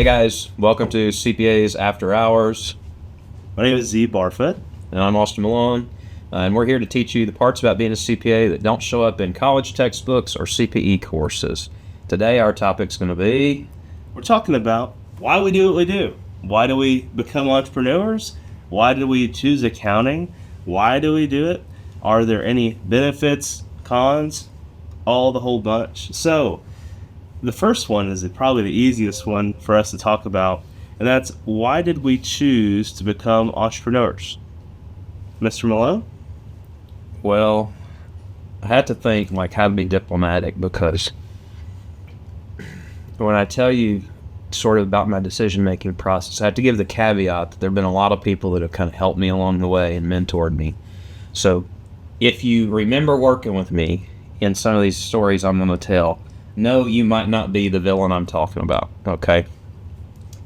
Hey guys, welcome to CPA's After Hours. My name is Z Barfoot. And I'm Austin Malone, and we're here to teach you the parts about being a CPA that don't show up in college textbooks or CPE courses. Today our topic's going to be... We're talking about why we do what we do. Why do we become entrepreneurs? Why do we choose accounting? Why do we do it? Are there any benefits, cons, all the whole bunch? So, the first one is probably the easiest one for us to talk about, and that's why did we choose to become entrepreneurs? Mr. Malone? Well, I had to think how to be diplomatic, because when I tell you sort of about my decision-making process, I have to give the caveat that there have been a lot of people that have kind of helped me along the way and mentored me. So if you remember working with me in some of these stories I'm going to tell, no, you might not be the villain I'm talking about, okay?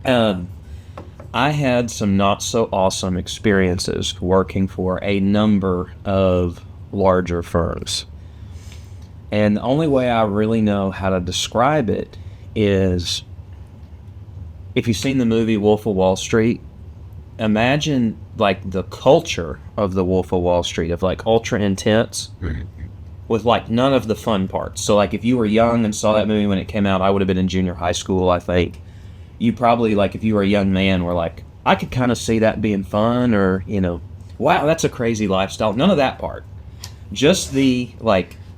I had some not so awesome experiences working for a number of larger firms. And the only way I really know how to describe it is, if you've seen the movie Wolf of Wall Street, imagine the culture of the Wolf of Wall Street of ultra intense with none of the fun parts. So if you were young and saw that movie when it came out, I would have been in junior high school, I think. You probably, if you were a young man, were I could kind of see that being fun, or, wow, that's a crazy lifestyle. None of that part. Just the,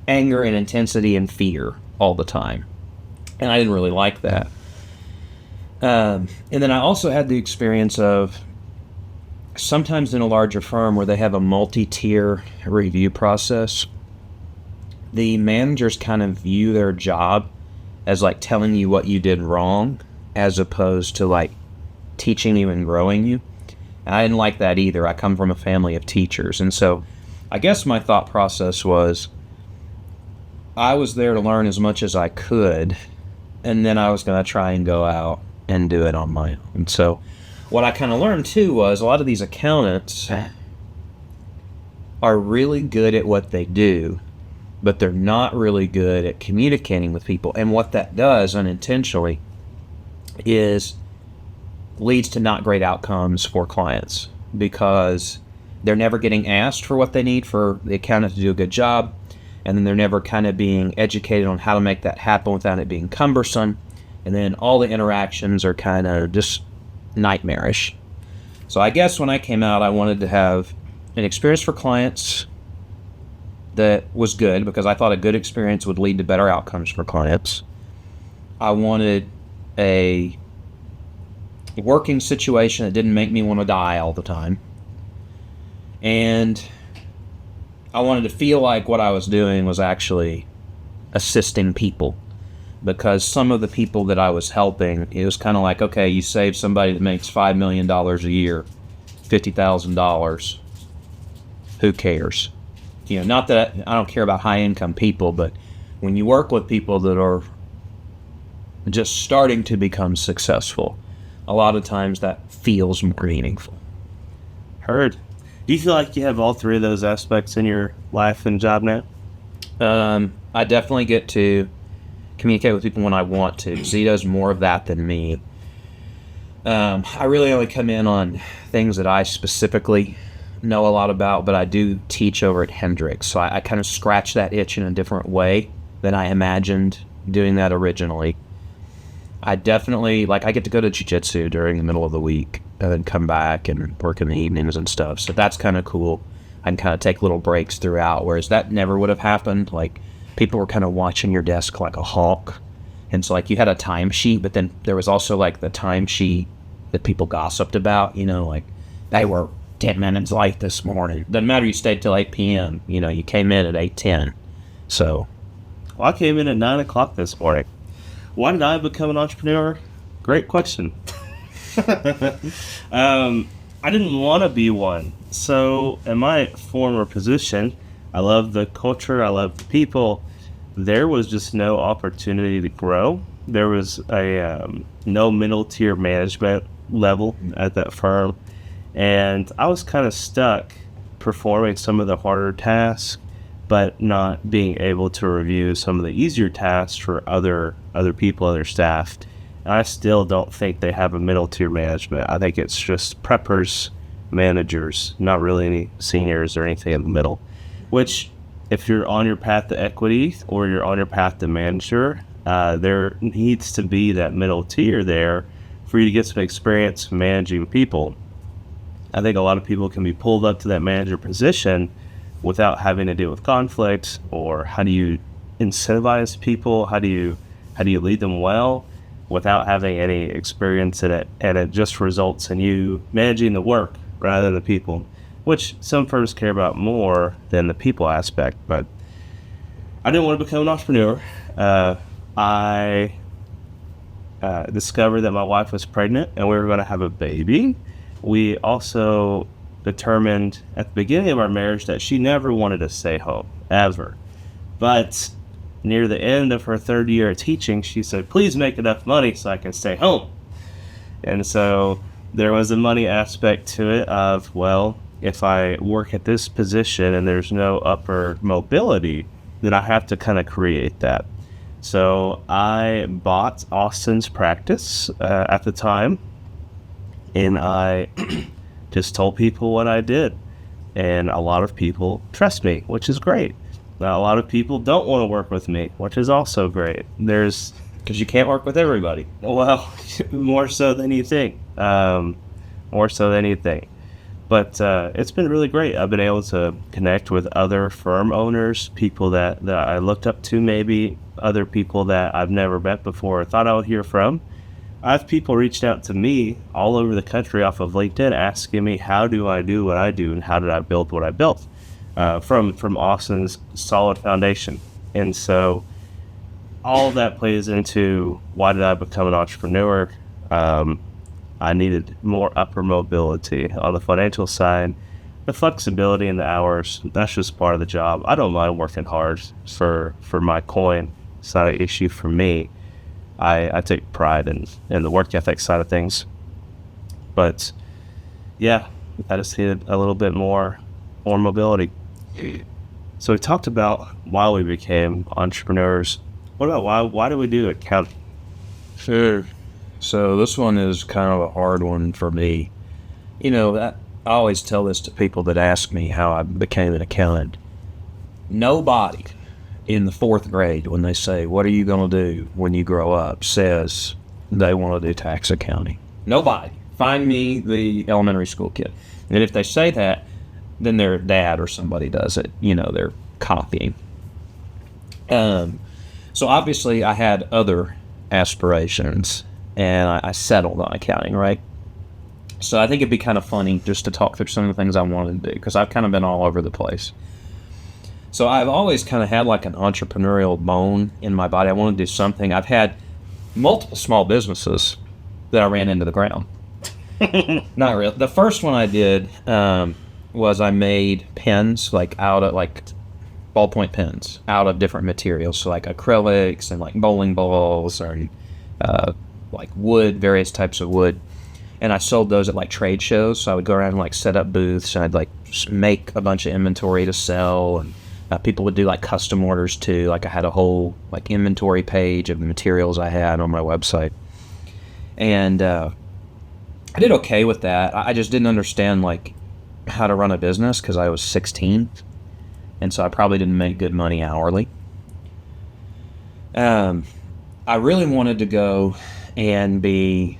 anger and intensity and fear all the time. And I didn't really like that. And then I also had the experience of sometimes in a larger firm where they have a multi-tier review process, the managers kind of view their job as telling you what you did wrong, as opposed to teaching you and growing you. And I didn't like that either. I come from a family of teachers. And so I guess my thought process was I was there to learn as much as I could, and then I was going to try and go out and do it on my own. And so what I kind of learned too was a lot of these accountants are really good at what they do, but they're not really good at communicating with people. And what that does unintentionally is leads to not great outcomes for clients, because they're never getting asked for what they need for the accountant to do a good job, and then they're never kind of being educated on how to make that happen without it being cumbersome, and then all the interactions are kind of just nightmarish. So I guess when I came out, I wanted to have an experience for clients that was good, because I thought a good experience would lead to better outcomes for clients. I wanted a working situation that didn't make me want to die all the time. And I wanted to feel like what I was doing was actually assisting people, because some of the people that I was helping, it was kind of okay, you save somebody that makes $5 million a year, $50,000, who cares? Not that I don't care about high income people, but when you work with people that are just starting to become successful, a lot of times that feels more meaningful. Heard. Do you feel like you have all three of those aspects in your life and job now? I definitely get to communicate with people when I want to. Z does more of that than me. I really only come in on things that I specifically know a lot about, but I do teach over at Hendrix, so I kind of scratch that itch in a different way than I imagined doing that originally. I definitely, I get to go to jiu-jitsu during the middle of the week and then come back and work in the evenings and stuff, so that's kind of cool. I can kind of take little breaks throughout, whereas that never would have happened. People were kind of watching your desk like a hawk, and so you had a timesheet, but then there was also the timesheet that people gossiped about, they were 10 minutes late this morning. Doesn't matter, you stayed till 8 p.m. You came in at 8:10. So, Well, I came in at 9 o'clock this morning. Why did I become an entrepreneur? Great question. I didn't want to be one. So in my former position, I loved the culture, I loved the people. There was just no opportunity to grow. There was no middle tier management level at that firm. And I was kind of stuck performing some of the harder tasks, but not being able to review some of the easier tasks for other people, other staff. I still don't think they have a middle tier management. I think it's just preppers, managers, not really any seniors or anything in the middle. Which, if you're on your path to equity or you're on your path to manager, there needs to be that middle tier there for you to get some experience managing people. I think a lot of people can be pulled up to that manager position without having to deal with conflict, or how do you incentivize people? How do you lead them well without having any experience in it? And it just results in you managing the work rather than the people, which some firms care about more than the people aspect. But I didn't want to become an entrepreneur. I discovered that my wife was pregnant and we were going to have a baby. We also determined at the beginning of our marriage that she never wanted to stay home, ever. But near the end of her third year of teaching, she said, please make enough money so I can stay home. And so there was a money aspect to it of, well, if I work at this position and there's no upper mobility, then I have to kind of create that. So I bought Austin's practice at the time, and I just told people what I did. And a lot of people trust me, which is great. Now, a lot of people don't want to work with me, which is also great. Because you can't work with everybody. Well, more so than you think. But it's been really great. I've been able to connect with other firm owners, people that I looked up to, maybe other people that I've never met before or thought I would hear from. I have people reached out to me all over the country off of LinkedIn asking me, how do I do what I do and how did I build what I built from Austin's solid foundation. And so all of that plays into why did I become an entrepreneur. I needed more upper mobility on the financial side, the flexibility in the hours. That's just part of the job. I don't mind working hard for my coin. It's not an issue for me. I take pride in the work ethic side of things. But yeah, I just needed a little bit more mobility. So we talked about why we became entrepreneurs. What about why do we do accounting? Sure. So this one is kind of a hard one for me. I always tell this to people that ask me how I became an accountant. Nobody in the 4th grade, when they say, what are you going to do when you grow up, says they want to do tax accounting. Nobody. Find me the elementary school kid. And if they say that, then their dad or somebody does it. They're copying. So obviously I had other aspirations, and I settled on accounting, right? So I think it'd be kind of funny just to talk through some of the things I wanted to do, because I've kind of been all over the place. So I've always kind of had like an entrepreneurial bone in my body. I want to do something. I've had multiple small businesses that I ran into the ground. Not really. The first one I did was I made pens, out of ballpoint pens out of different materials. So like acrylics and like bowling balls or wood, various types of wood. And I sold those at trade shows. So I would go around and set up booths, and I'd make a bunch of inventory to sell. And people would do custom orders too. I had a whole inventory page of the materials I had on my website. And I did okay with that. I just didn't understand how to run a business because I was 16. And so I probably didn't make good money hourly. I really wanted to go and be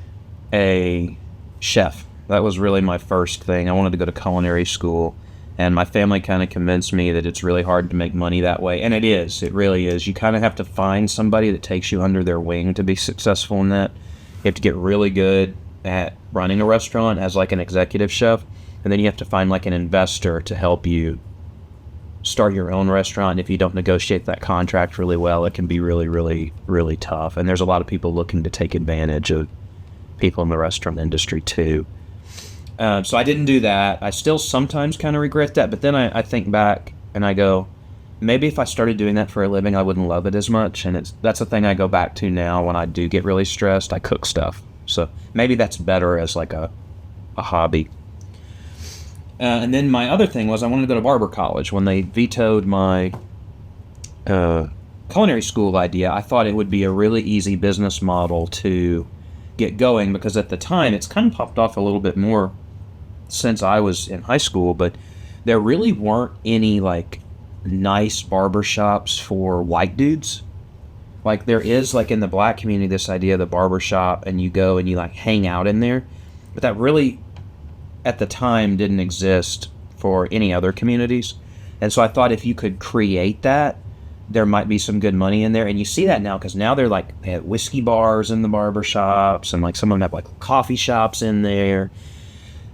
a chef. That was really my first thing. I wanted to go to culinary school, and my family kind of convinced me that it's really hard to make money that way. And it is. It really is. You kind of have to find somebody that takes you under their wing to be successful in that. You have to get really good at running a restaurant as an executive chef, and then you have to find an investor to help you start your own restaurant. If you don't negotiate that contract really well, it can be really, really, really tough. And there's a lot of people looking to take advantage of people in the restaurant industry too. So I didn't do that. I still sometimes kind of regret that, but then I think back and I go, maybe if I started doing that for a living, I wouldn't love it as much. And that's a thing I go back to now when I do get really stressed. I cook stuff. So maybe that's better as a hobby. And then my other thing was I wanted to go to barber college. When they vetoed my culinary school idea, I thought it would be a really easy business model to get going, because at the time it's kind of popped off a little bit more since I was in high school, but there really weren't any like nice barbershops for white dudes. Like there is like in the black community this idea of the barbershop, and you go and you like hang out in there, but that really at the time didn't exist for any other communities. And so I thought if you could create that, there might be some good money in there. And you see that now, because now they have whiskey bars in the barber shops, and like some of them have like coffee shops in there.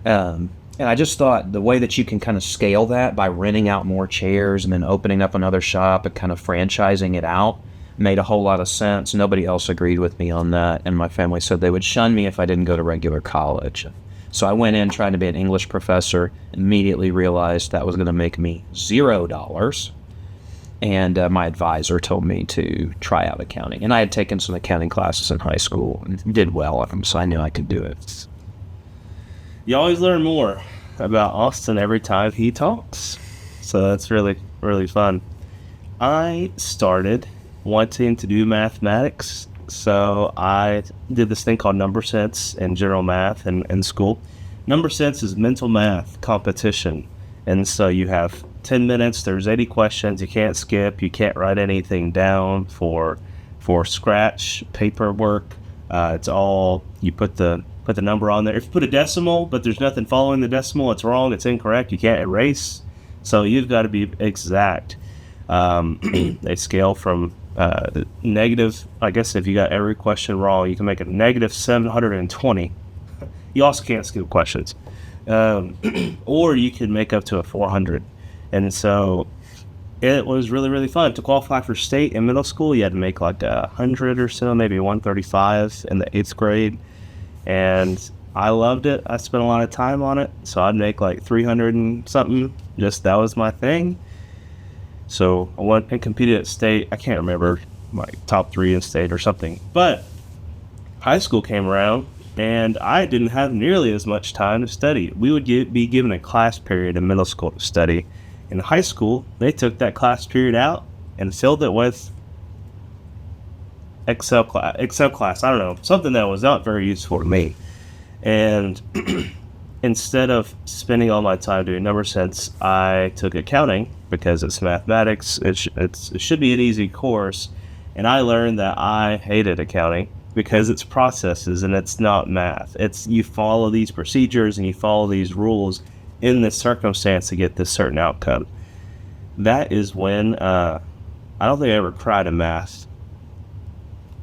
And I just thought the way that you can kind of scale that by renting out more chairs and then opening up another shop and kind of franchising it out made a whole lot of sense. Nobody else agreed with me on that, and my family said they would shun me if I didn't go to regular college. So I went in trying to be an English professor, immediately realized that was going to make me $0. And my advisor told me to try out accounting. And I had taken some accounting classes in high school and did well at them, so I knew I could do it. You always learn more about Austin every time he talks. So that's really, really fun. I started wanting to do mathematics, so I did this thing called Number Sense in general math in school. Number Sense is mental math competition, and so you have 10 minutes, there's 80 questions, you can't skip, you can't write anything down for scratch paperwork. It's all, you put the number on there. If you put a decimal but there's nothing following the decimal, it's wrong, it's incorrect, you can't erase, so you've got to be exact. They scale from negative, I guess if you got every question wrong, you can make it negative 720. You also can't skip questions. Or you can make up to a 400. And so it was really, really fun. To qualify for state in middle school, you had to make like 100 or so, maybe 135 in the 8th grade. And I loved it. I spent a lot of time on it. So I'd make like 300 and something. Just that was my thing. So I went and competed at state. I can't remember my top 3 in state or something. But high school came around, and I didn't have nearly as much time to study. We would be given a class period in middle school to study. In high school, they took that class period out and filled it with Excel class. I don't know, something that was not very useful to me. And instead of spending all my time doing Number Sense, I took accounting because it's mathematics. It should be an easy course. And I learned that I hated accounting because it's processes and it's not math. It's you follow these procedures and you follow these rules in this circumstance to get this certain outcome. That is when I don't think I ever cried in math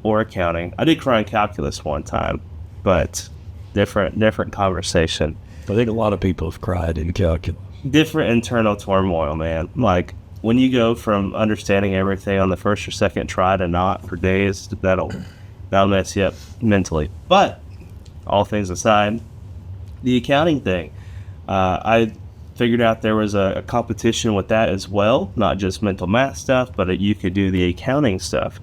or accounting. I did cry in calculus one time, but different conversation. I think a lot of people have cried in calculus. Different internal turmoil, man. Like when you go from understanding everything on the first or second try to not for days, that'll mess you up mentally. But all things aside, the accounting thing, I figured out there was a competition with that as well, not just mental math stuff, but you could do the accounting stuff.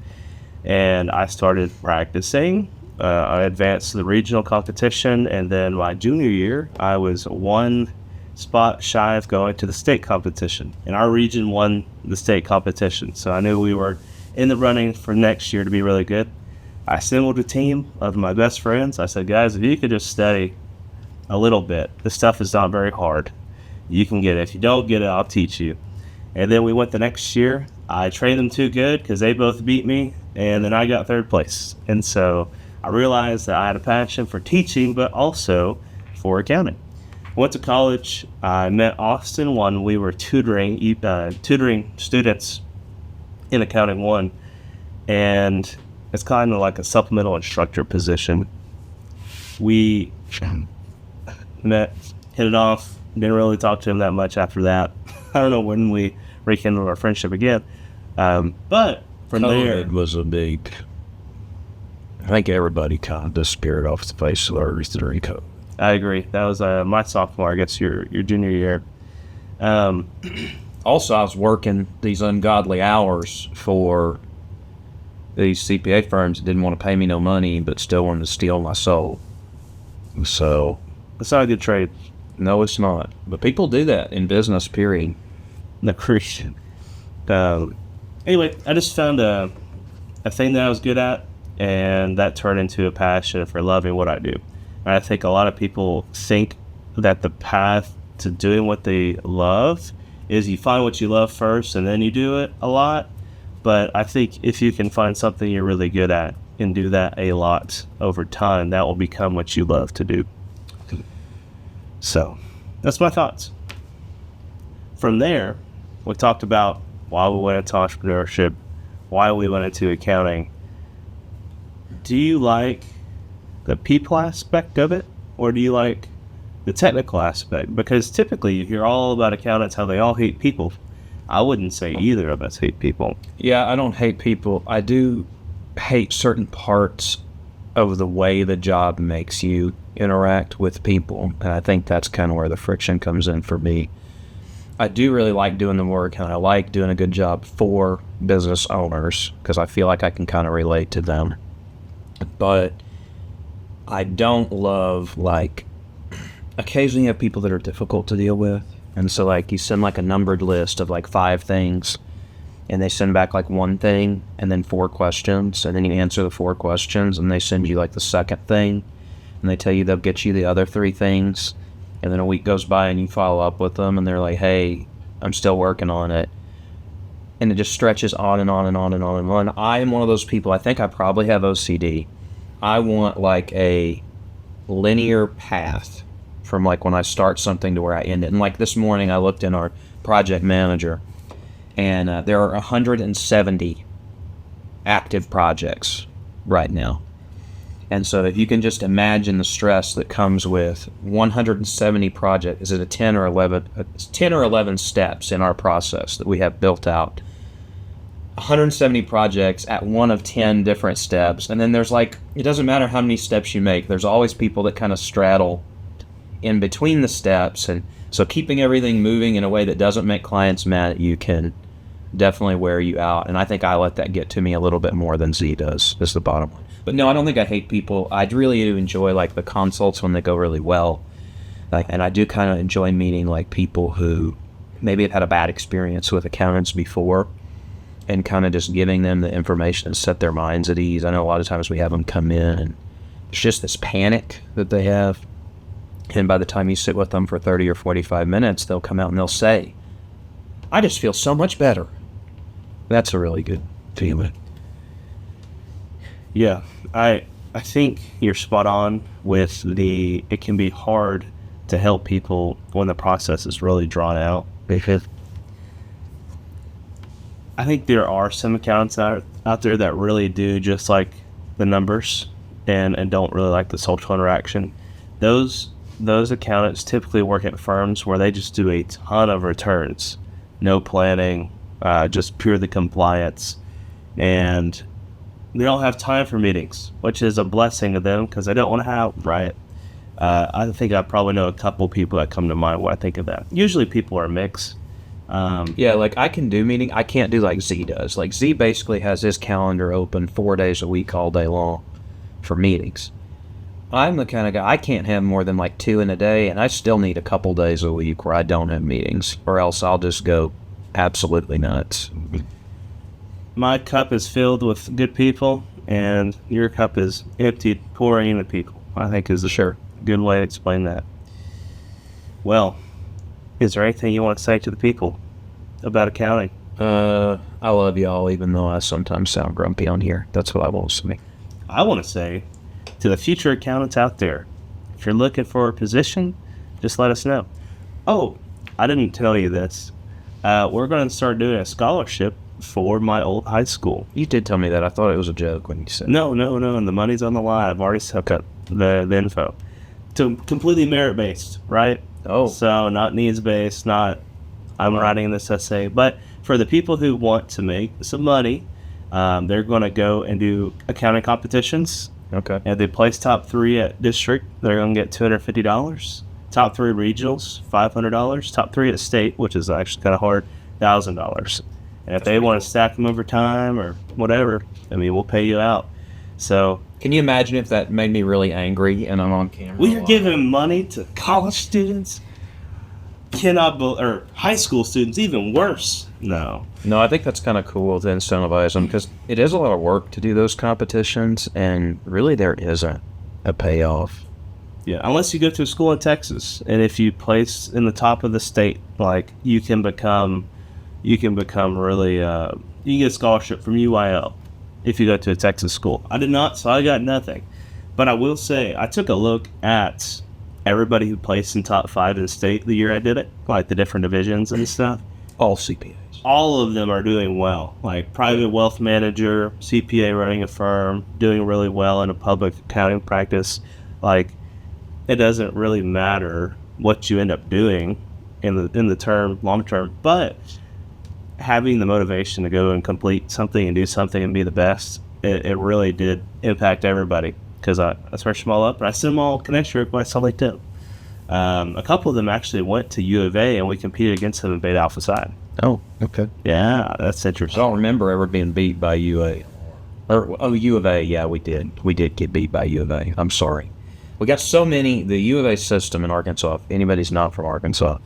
And I started practicing. I advanced to the regional competition, and then my junior year, I was one spot shy of going to the state competition. And our region won the state competition, so I knew we were in the running for next year to be really good. I assembled a team of my best friends. I said, guys, if you could just study a little bit, this stuff is not very hard. You can get it. If you don't get it, I'll teach you. And then we went the next year. I trained them too good because they both beat me, and then I got third place. And so I realized that I had a passion for teaching, but also for accounting. Went to college. I met Austin when we were tutoring students in Accounting 1, and it's kind of like a supplemental instructor position. We met, hit it off, didn't really talk to him that much after that. I don't know when we rekindled our friendship again. But from there, COVID was a big, I think everybody kind of disappeared off the face of the earth during COVID. I agree. That was my sophomore, I guess your junior year. Also, I was working these ungodly hours for these CPA firms that didn't want to pay me no money, but still wanted to steal my soul. So, It's not a good trade. no, it's not. But people do that in business, period. No, Christian. Anyway, I just found a thing that I was good at, and that turned into a passion for loving what I do. And I think a lot of people think that the path to doing what they love is you find what you love first and then you do it a lot. But I think if you can find something you're really good at and do that a lot over time, that will become what you love to do. So that's my thoughts. From there, we talked about why we went into entrepreneurship, why we went into accounting. Do you like the people aspect of it, or do you like the technical aspect? Because typically, you hear all about accountants, how they all hate people. I wouldn't say either of us hate people. Yeah, I don't hate people. I do hate certain parts of the way the job makes you interact with people. And I think that's kind of where the friction comes in for me. I do really like doing the work, and I like doing a good job for business owners because I feel like I can kind of relate to them. But I don't love, like, occasionally you have people that are difficult to deal with. And so, like, you send, like, a numbered list of, like, 5 things, and they send back, like, 1 thing and then 4 questions, and then you answer the 4 questions, and they send you, like, the second thing, and they tell you they'll get you the other 3 things. And then a week goes by and you follow up with them and they're like, hey, I'm still working on it. And it just stretches on and on and on and on and on. I am one of those people, I think I probably have OCD. I want like a linear path from like when I start something to where I end it. And like this morning I looked in our project manager and there are 170 active projects right now. And so if you can just imagine the stress that comes with 170 projects, is it a 10 or 11 steps in our process that we have built out? 170 projects at one of 10 different steps. And then there's like, it doesn't matter how many steps you make, there's always people that kind of straddle in between the steps. And so keeping everything moving in a way that doesn't make clients mad at you can definitely wear you out. And I think I let that get to me a little bit more than Z does, is the bottom line. But no, I don't think I hate people. I really do enjoy like the consults when they go really well. And I do kind of enjoy meeting like people who maybe have had a bad experience with accountants before and kind of just giving them the information and set their minds at ease. I know a lot of times we have them come in and it's just this panic that they have. And by the time you sit with them for 30 or 45 minutes, they'll come out and they'll say, I just feel so much better. That's a really good feeling. Yeah, I think you're spot on with it can be hard to help people when the process is really drawn out. Because I think there are some accountants out there that really do just like the numbers and don't really like the social interaction. Those accountants typically work at firms where they just do a ton of returns, no planning, just purely compliance, and they don't have time for meetings, which is a blessing to them because they don't want to have, right? I think I probably know a couple people that come to mind when I think of that. Usually people are mixed. Yeah, like I can do meeting. I can't do like Z does. Like Z basically has his calendar open 4 days a week all day long for meetings. I'm the kind of guy, I can't have more than like 2 in a day, and I still need a couple days a week where I don't have meetings, or else I'll just go absolutely nuts. My cup is filled with good people, and your cup is empty, pouring into people, I think is a good way to explain that. Well, is there anything you want to say to the people about accounting? I love y'all, even though I sometimes sound grumpy on here. That's what I want to say. I want to say to the future accountants out there, if you're looking for a position, just let us know. Oh, I didn't tell you this. We're going to start doing a scholarship for my old high school. You did tell me that. I thought it was a joke when you said No, and the money's on the line. I've already set up the info. Completely merit-based, right? Oh. So not needs-based, not I'm writing this essay. But for the people who want to make some money, they're going to go and do accounting competitions. Okay. And they place top 3 at district, they're going to get $250. Top 3 regionals, $500. Top 3 at state, which is actually kind of hard, $1,000. And if they want to stack them over time or whatever, I mean, we'll pay you out. So, can you imagine if that made me really angry and I'm on camera? we are giving money to college students. or high school students even worse. No. No, I think that's kind of cool to incentivize them because it is a lot of work to do those competitions, and really there isn't a payoff. Yeah, unless you go to a school in Texas, and if you place in the top of the state, like you can become really, you can get a scholarship from UIL if you go to a Texas school. I did not, so I got nothing. But I will say, I took a look at everybody who placed in top 5 in the state the year I did it, like the different divisions and stuff. All CPAs. All of them are doing well, like private wealth manager, CPA running a firm, doing really well in a public accounting practice. Like, it doesn't really matter what you end up doing in the long term, but having the motivation to go and complete something and do something and be the best, it really did impact everybody. Because I searched them all up and I sent them all connection requests on LinkedIn. A couple of them actually went to U of A and we competed against them in Beta Alpha Psi. Oh, okay. Yeah, that's I interesting. don't remember ever being beat by UA. U of A, yeah, we did. We did get beat by U of A. I'm sorry. We got so many, the U of A system in Arkansas, if anybody's not from Arkansas,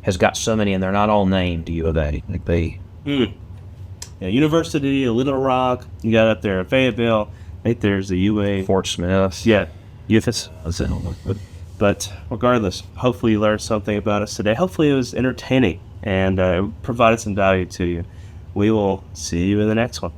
has got so many, and they're not all named U of A. Like Yeah, University of Little Rock, you got up there in Fayetteville. I think there's the UA. Fort Smith. Yeah, UFAS. But regardless, hopefully you learned something about us today. Hopefully it was entertaining and provided some value to you. We will see you in the next one.